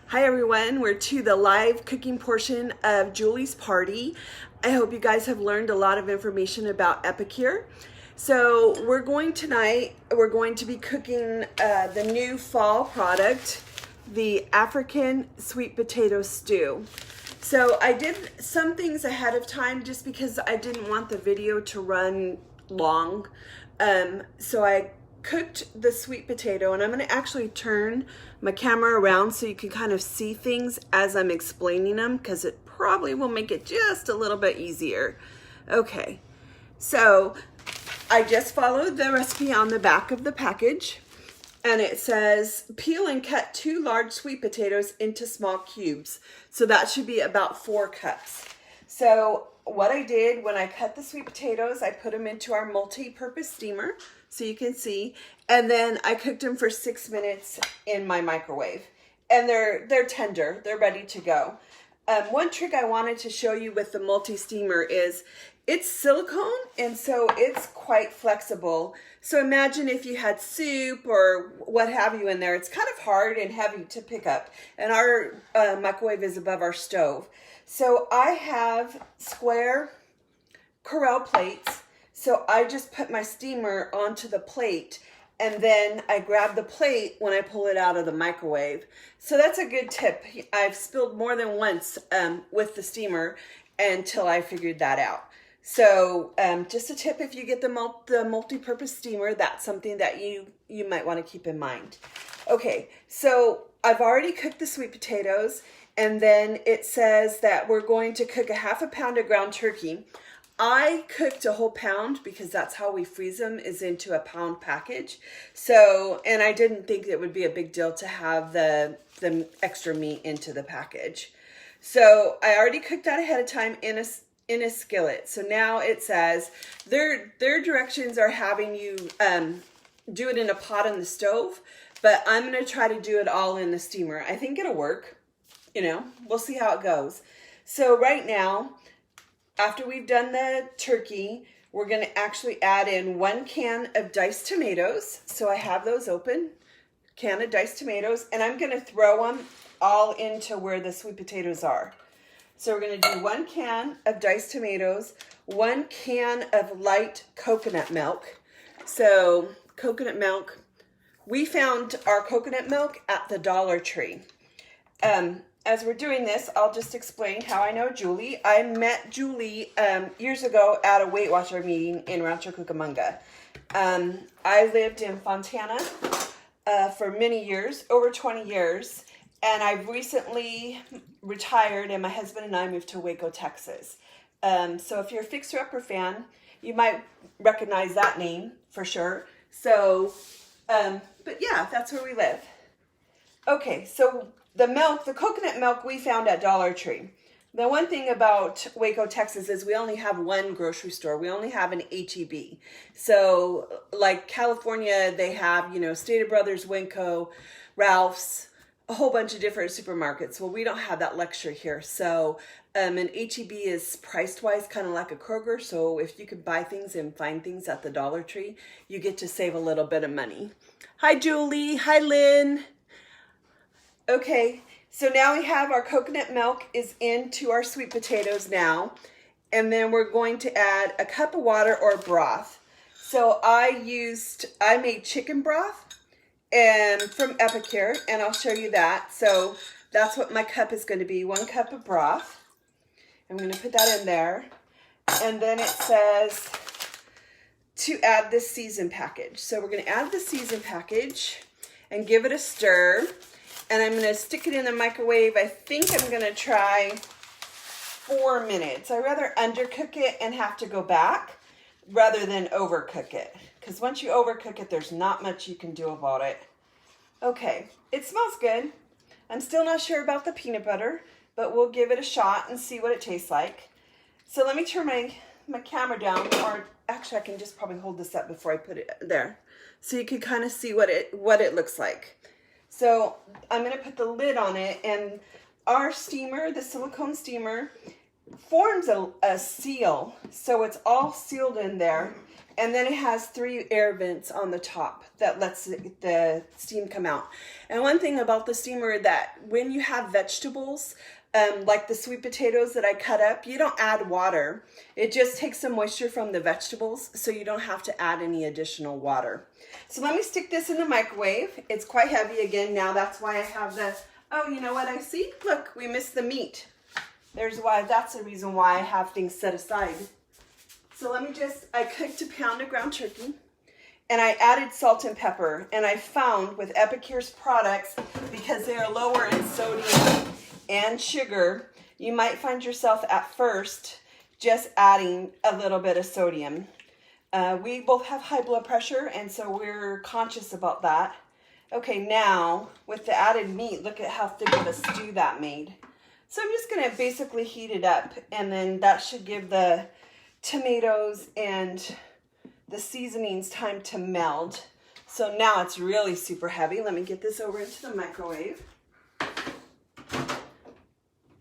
Hi everyone, we're to the live cooking portion of Julie's party. I hope you guys have learned a lot of information about Epicure. So we're going to be cooking the new fall product, the African sweet potato stew. So I did some things ahead of time just because I didn't want the video to run long. So I cooked the sweet potato, and I'm going to actually turn my camera around so you can kind of see things as I'm explaining them, because it probably will make it just a little bit easier. Okay, so I just followed the recipe on the back of the package, and it says peel and cut 2 large sweet potatoes into small cubes. So that should be about 4 cups. So what I did when I cut the sweet potatoes, I put them into our multi-purpose steamer so you can see, and then I cooked them for 6 minutes in my microwave, and they're tender, they're ready to go. One trick I wanted to show you with the multi-steamer is it's silicone, and so it's quite flexible. So imagine if you had soup or what have you in there, it's kind of hard and heavy to pick up, and our microwave is above our stove. So I have square Corelle plates, so I just put my steamer onto the plate, and then I grab the plate when I pull it out of the microwave. So that's a good tip. I've spilled more than once with the steamer until I figured that out. So just a tip, if you get the multi-purpose steamer, that's something that you might want to keep in mind. Okay, so I've already cooked the sweet potatoes, and then it says that we're going to cook a 1/2 pound of ground turkey. I cooked a whole pound because that's how we freeze them, is into a pound package. So, and I didn't think it would be a big deal to have the extra meat into the package. So I already cooked that ahead of time in a skillet. So now it says their directions are having you do it in a pot on the stove, but I'm going to try to do it all in the steamer. I think it'll work. You know, we'll see how it goes. So right now, after we've done the turkey, we're going to actually add in 1 can of diced tomatoes. So I have those open, can of diced tomatoes, and I'm going to throw them all into where the sweet potatoes are. So we're going to do 1 can of diced tomatoes, 1 can of light coconut milk. So coconut milk, we found our coconut milk at the Dollar Tree. As we're doing this, I'll just explain how I know Julie. I met Julie years ago at a Weight Watcher meeting in Rancho Cucamonga. I lived in Fontana for many years, over 20 years, and I've recently retired, and my husband and I moved to Waco, Texas. So if you're a Fixer Upper fan, you might recognize that name for sure. So, but yeah, that's where we live. Okay, so the milk, the coconut milk we found at Dollar Tree. The one thing about Waco, Texas is we only have one grocery store. We only have an H-E-B. So like California, they have, you know, Stater Brothers, Winco, Ralph's, a whole bunch of different supermarkets. Well, we don't have that luxury here. So an H-E-B is priced-wise kind of like a Kroger. So if you could buy things and find things at the Dollar Tree, you get to save a little bit of money. Hi, Julie. Hi, Lynn. Okay, so now we have our coconut milk is into our sweet potatoes now. And then we're going to add a cup of water or broth. So I made chicken broth and from Epicure, and I'll show you that. So that's what my cup is going to be, 1 cup of broth. I'm going to put that in there. And then it says to add this season package. So we're going to add the season package and give it a stir. And I'm going to stick it in the microwave. I think I'm going to try 4 minutes. I'd rather undercook it and have to go back rather than overcook it. Because once you overcook it, there's not much you can do about it. Okay, it smells good. I'm still not sure about the peanut butter, but we'll give it a shot and see what it tastes like. So let me turn my camera down, or actually I can just probably hold this up before I put it there. So you can kind of see what it looks like. So I'm going to put the lid on it, and our steamer, the silicone steamer, forms a seal, so it's all sealed in there, and then it has 3 air vents on the top that lets the steam come out. And one thing about the steamer, that when you have vegetables, like the sweet potatoes that I cut up, you don't add water. It just takes some moisture from the vegetables, so you don't have to add any additional water. So let me stick this in the microwave. It's quite heavy again now. That's why I have the, oh, you know what I see? Look, we missed the meat. That's the reason why I have things set aside. So I cooked a pound of ground turkey, and I added salt and pepper. And I found with Epicure's products, because they are lower in sodium and sugar, you might find yourself at first just adding a little bit of sodium. We both have high blood pressure, and so we're conscious about that. Okay, now with the added meat, look at how thick of a stew that made. So I'm just gonna basically heat it up, and then that should give the tomatoes and the seasonings time to meld. So now it's really super heavy. Let me get this over into the microwave.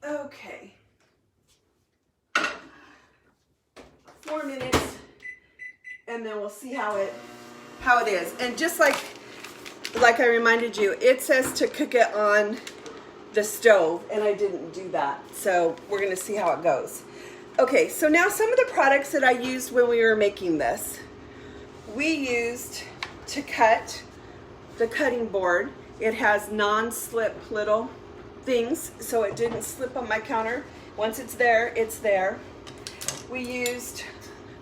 Okay. 4 minutes, and then we'll see how it is. And just like I reminded you, it says to cook it on the stove, and I didn't do that. So we're gonna see how it goes. Okay, so now some of the products that I used when we were making this. We used to cut the cutting board. It has non-slip little things, so it didn't slip on my counter. Once it's there, it's there. We used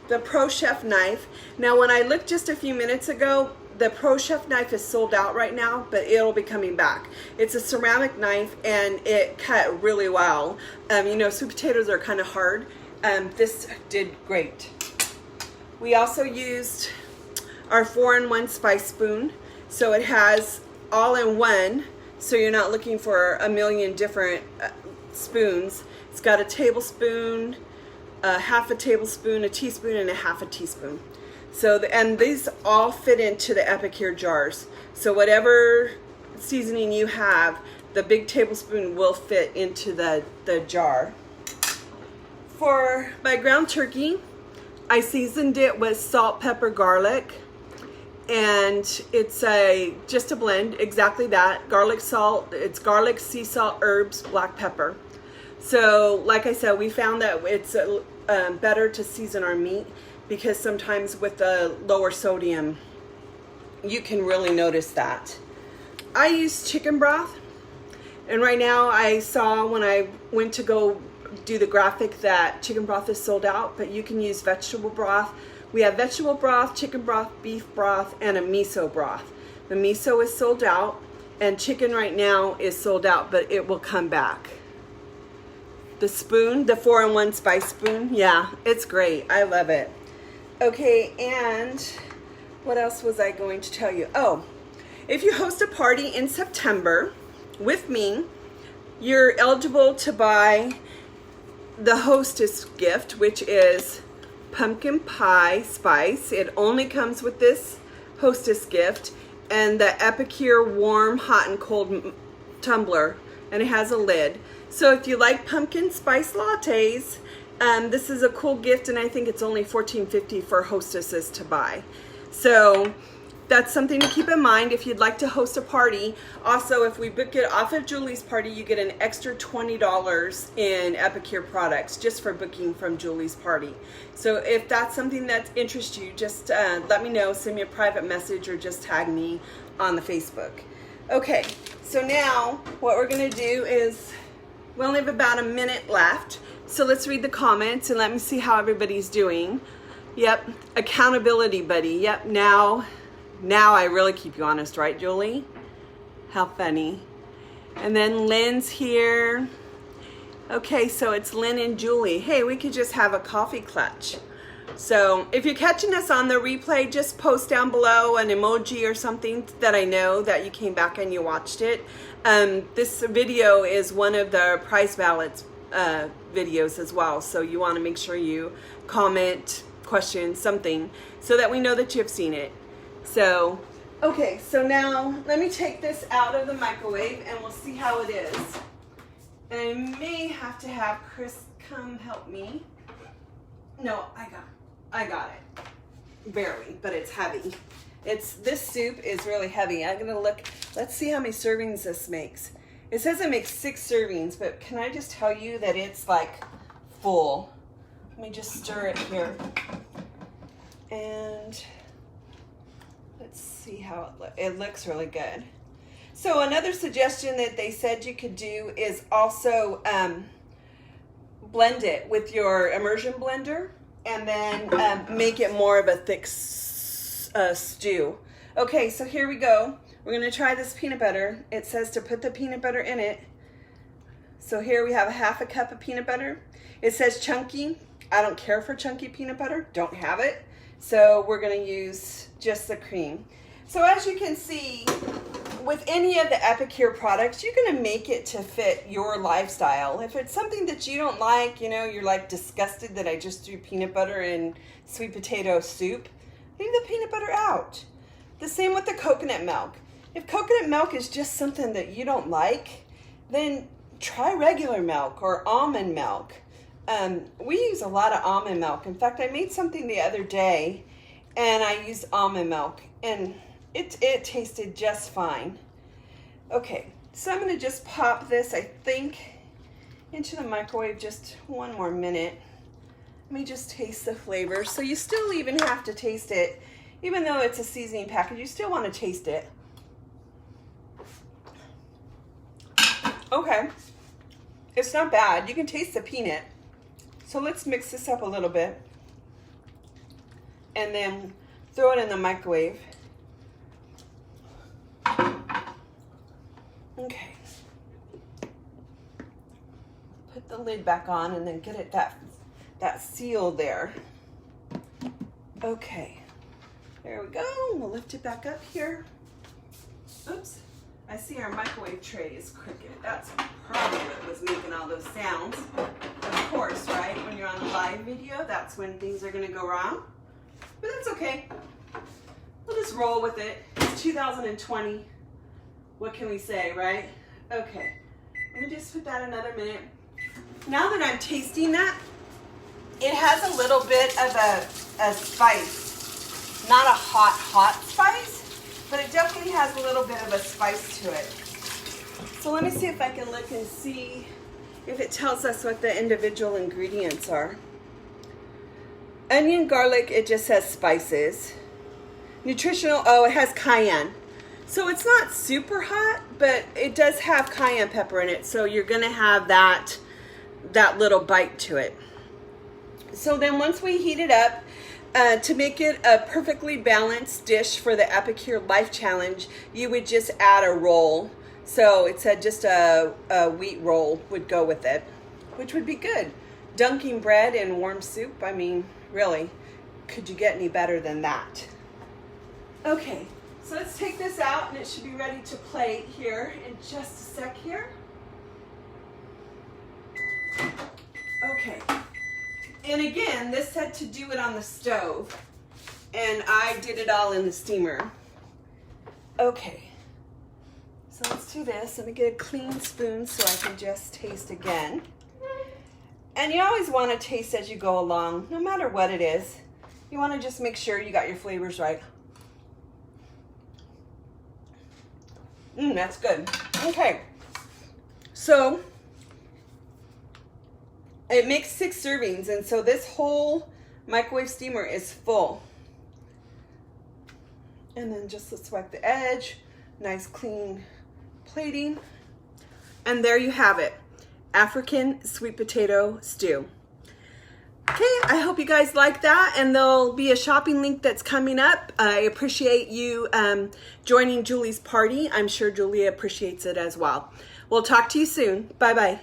the Pro Chef knife. Now when I looked just a few minutes ago, the Pro Chef knife is sold out right now, but it'll be coming back. It's a ceramic knife, and it cut really well. You know, sweet potatoes are kind of hard. This did great. We also used our 4-in-1 spice spoon. So it has all-in-one, so you're not looking for a million different spoons. It's got a tablespoon, a half a tablespoon, a teaspoon, and a half a teaspoon. So, and these all fit into the Epicure jars. So whatever seasoning you have, the big tablespoon will fit into the jar. For my ground turkey, I seasoned it with salt, pepper, garlic, and it's just a blend, exactly that. Garlic, salt, it's garlic, sea salt, herbs, black pepper. So like I said, we found that it's better to season our meat, because sometimes with the lower sodium, you can really notice that. I use chicken broth, and right now I saw when I went to go do the graphic that chicken broth is sold out, but you can use vegetable broth. We have vegetable broth, chicken broth, beef broth, and a miso broth. The miso is sold out, and chicken right now is sold out, but it will come back. The spoon, the 4-in-1 spice spoon, yeah, it's great. I love it. Okay, and what else was I going to tell you? Oh, if you host a party in September with me, you're eligible to buy the hostess gift, which is pumpkin pie spice. It only comes with this hostess gift, and the Epicure warm, hot, and cold tumbler, and it has a lid. So if you like pumpkin spice lattes, this is a cool gift, and I think it's only $14.50 for hostesses to buy. So that's something to keep in mind if you'd like to host a party. Also, if we book it off of Julie's party, you get an extra $20 in Epicure products just for booking from Julie's party. So if that's something that interests you, just let me know, send me a private message, or just tag me on the Facebook. Okay, so now what we're gonna do is, we only have about a minute left. So let's read the comments and let me see how everybody's doing. Yep, accountability buddy. Yep, now I really keep you honest, right, Julie? How funny. And then Lynn's here. Okay, so it's Lynn and Julie. Hey, we could just have a coffee clutch. So if you're catching us on the replay, just post down below an emoji or something that I know that you came back and you watched it. This video is one of the prize ballots videos as well. So you want to make sure you comment, question, something, so that we know that you have seen it. So, okay, so now let me take this out of the microwave and we'll see how it is. And I may have to have Chris come help me. No, I got it. Barely, but it's heavy. This soup is really heavy. I'm gonna look, let's see how many servings this makes. It says it makes 6 servings, but can I just tell you that it's like full. Let me just stir it here. And let's see how it looks really good. So another suggestion that they said you could do is also blend it with your immersion blender and then make it more of a thick stew. Okay, so here we go. We're gonna try this peanut butter. It says to put the peanut butter in it. So here we have a 1/2 cup of peanut butter. It says chunky. I don't care for chunky peanut butter, don't have it. So we're gonna use just the cream. So as you can see, with any of the Epicure products, you're gonna make it to fit your lifestyle. If it's something that you don't like, you know, you're like disgusted that I just threw peanut butter in sweet potato soup, leave the peanut butter out. The same with the coconut milk. If coconut milk is just something that you don't like, then try regular milk or almond milk. We use a lot of almond milk. In fact, I made something the other day and I used almond milk and it tasted just fine. Okay, so I'm gonna just pop this, I think, into the microwave just 1 more minute. Let me just taste the flavor. So you still even have to taste it. Even though it's a seasoning package, you still want to taste it. Okay, it's not bad. You can taste the peanut. So let's mix this up a little bit and then throw it in the microwave. Okay. Put the lid back on and then get it that seal there. Okay. There we go. We'll lift it back up here. Oops. I see our microwave tray is crooked. That's probably what was making all those sounds. Of course, right? When you're on a live video, that's when things are going to go wrong. But that's okay. We'll just roll with it. It's 2020. What can we say, right? Okay. Let me just put that another minute. Now that I'm tasting that, it has a little bit of a spice. Not a hot spice, but it definitely has a little bit of a spice to it. So let me see if I can look and see if it tells us what the individual ingredients are. Onion, garlic, it just says spices. Nutritional, oh, it has cayenne. So it's not super hot, but it does have cayenne pepper in it, so you're gonna have that little bite to it. So then once we heat it up, to make it a perfectly balanced dish for the Epicure Life Challenge, you would just add a roll. So it said just a wheat roll would go with it, which would be good. Dunking bread in warm soup, I mean, really, could you get any better than that? Okay, so let's take this out and it should be ready to plate here in just a sec here. Okay. And again, this said to do it on the stove, and I did it all in the steamer. Okay, so let's do this. Let me get a clean spoon so I can just taste again. And you always want to taste as you go along, no matter what it is. You want to just make sure you got your flavors right. That's good. Okay, so it makes 6 servings, and so this whole microwave steamer is full. And then just let's wipe the edge, nice clean plating. And there you have it, African sweet potato stew. Okay, I hope you guys like that, and there'll be a shopping link that's coming up. I appreciate you joining Julie's party. I'm sure Julie appreciates it as well. We'll talk to you soon. Bye-bye.